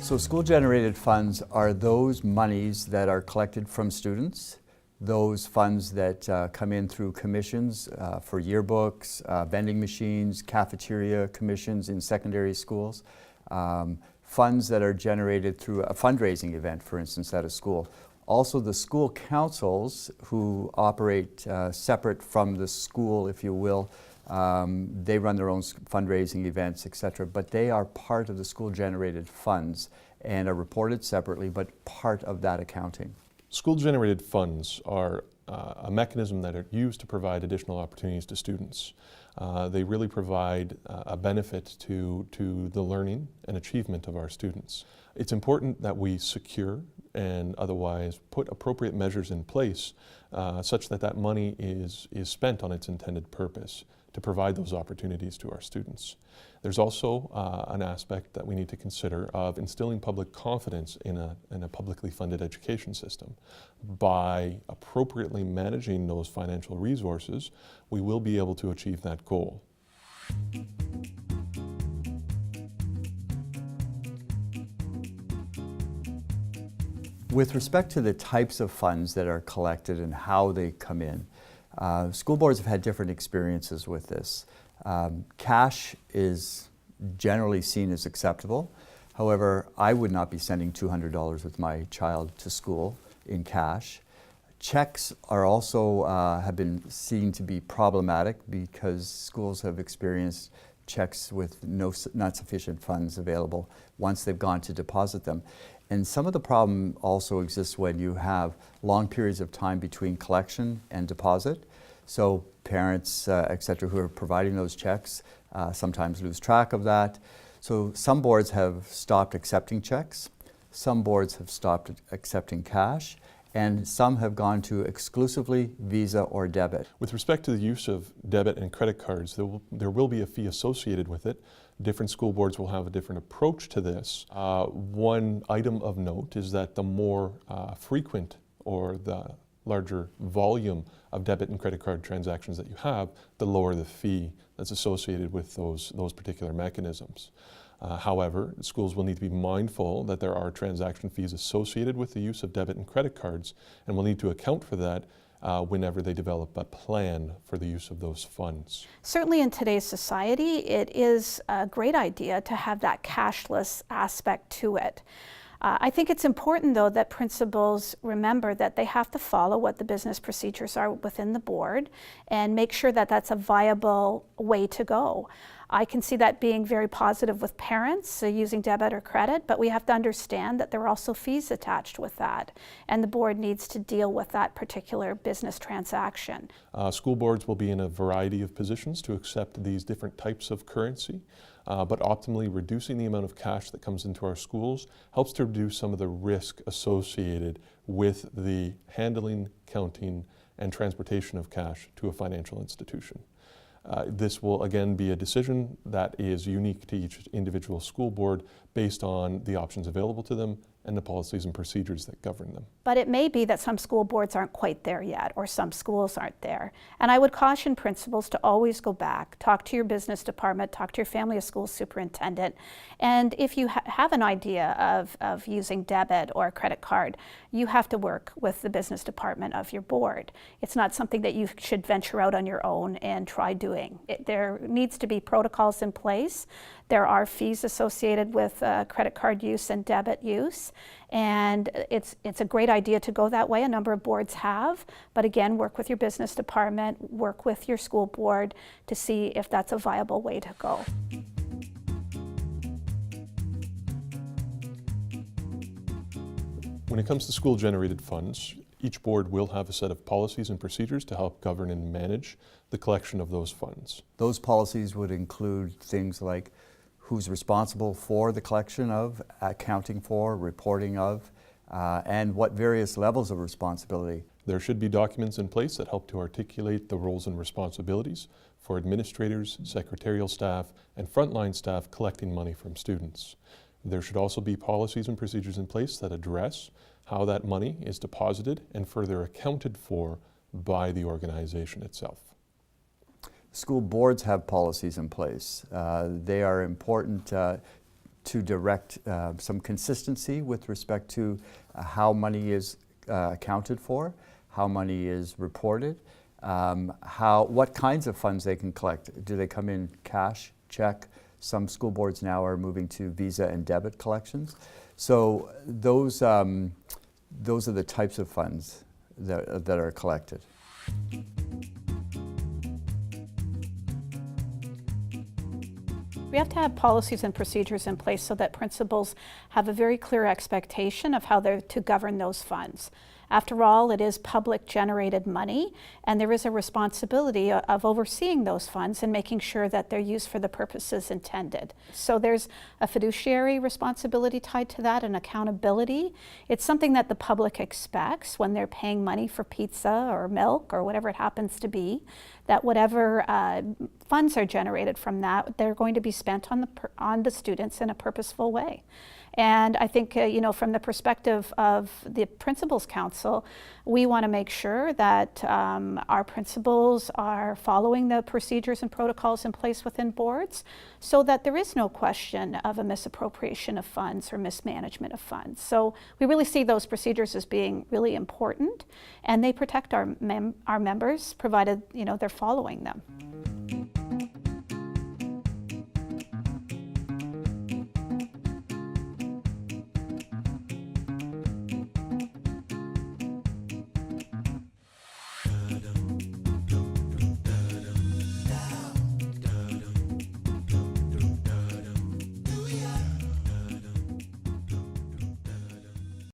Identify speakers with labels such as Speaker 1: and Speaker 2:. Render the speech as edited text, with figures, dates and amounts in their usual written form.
Speaker 1: So school-generated funds are those monies that are collected from students, those funds that come in through commissions for yearbooks, vending machines, cafeteria commissions in secondary schools, funds that are generated through a fundraising event, for instance, at a school. Also the school councils who operate separate from the school, if you will, they run their own fundraising events, etc., but they are part of the school-generated funds and are reported separately, but part of that accounting.
Speaker 2: School-generated funds are a mechanism that are used to provide additional opportunities to students. They really provide a benefit to the learning and achievement of our students. It's important that we secure and otherwise put appropriate measures in place such that that money is spent on its intended purpose to provide those opportunities to our students. There's also an aspect that we need to consider of instilling public confidence in a publicly funded education system. By appropriately managing those financial resources, we will be able to achieve that goal.
Speaker 1: With respect to the types of funds that are collected and how they come in, school boards have had different experiences with this. Cash is generally seen as acceptable. However, I would not be sending $200 with my child to school in cash. Checks are also have been seen to be problematic because schools have experienced checks with not sufficient funds available once they've gone to deposit them. And some of the problem also exists when you have long periods of time between collection and deposit. So parents, etc., who are providing those checks sometimes lose track of that. So some boards have stopped accepting checks, some boards have stopped accepting cash, and some have gone to exclusively Visa or debit.
Speaker 2: With respect to the use of debit and credit cards, there will be a fee associated with it. Different school boards will have a different approach to this. One item of note is that the more frequent or the larger volume of debit and credit card transactions that you have, the lower the fee that's associated with those particular mechanisms. However, schools will need to be mindful that there are transaction fees associated with the use of debit and credit cards, and will need to account for that whenever they develop a plan for the use of those funds.
Speaker 3: Certainly in today's society, it is a great idea to have that cashless aspect to it. I think it's important, though, that principals remember that they have to follow what the business procedures are within the board and make sure that that's a viable way to go. I can see that being very positive with parents using debit or credit, but we have to understand that there are also fees attached with that, and the board needs to deal with that particular business transaction.
Speaker 2: School boards will be in a variety of positions to accept these different types of currency, but optimally reducing the amount of cash that comes into our schools helps to reduce some of the risk associated with the handling, counting, and transportation of cash to a financial institution. This will again be a decision that is unique to each individual school board based on the options available to them and the policies and procedures that govern them.
Speaker 3: But it may be that some school boards aren't quite there yet, or some schools aren't there. And I would caution principals to always go back, talk to your business department, talk to your family of schools superintendent, and if you have an idea of using debit or a credit card, you have to work with the business department of your board. It's not something that you should venture out on your own and try doing. There needs to be protocols in place. There are fees associated with credit card use and debit use, and it's a great idea to go that way. A number of boards have, but again, work with your business department, work with your school board to see if that's a viable way to go.
Speaker 2: When it comes to school-generated funds, each board will have a set of policies and procedures to help govern and manage the collection of those funds.
Speaker 1: Those policies would include things like who's responsible for the collection of, accounting for, reporting of, and what various levels of responsibility.
Speaker 2: There should be documents in place that help to articulate the roles and responsibilities for administrators, secretarial staff, and frontline staff collecting money from students. There should also be policies and procedures in place that address how that money is deposited and further accounted for by the organization itself.
Speaker 1: School boards have policies in place. They are important to direct some consistency with respect to how money is accounted for, how money is reported, what kinds of funds they can collect. Do they come in cash, check? Some school boards now are moving to Visa and debit collections. So those are the types of funds that are collected.
Speaker 3: We have to have policies and procedures in place so that principals have a very clear expectation of how they're to govern those funds. After all, it is public generated money, and there is a responsibility of overseeing those funds and making sure that they're used for the purposes intended. So there's a fiduciary responsibility tied to that, and accountability. It's something that the public expects when they're paying money for pizza or milk or whatever it happens to be, that whatever funds are generated from that, they're going to be spent on the students in a purposeful way. And I think, from the perspective of the Principals Council, we want to make sure that our principals are following the procedures and protocols in place within boards so that there is no question of a misappropriation of funds or mismanagement of funds. So we really see those procedures as being really important, and they protect our members, provided they're following them.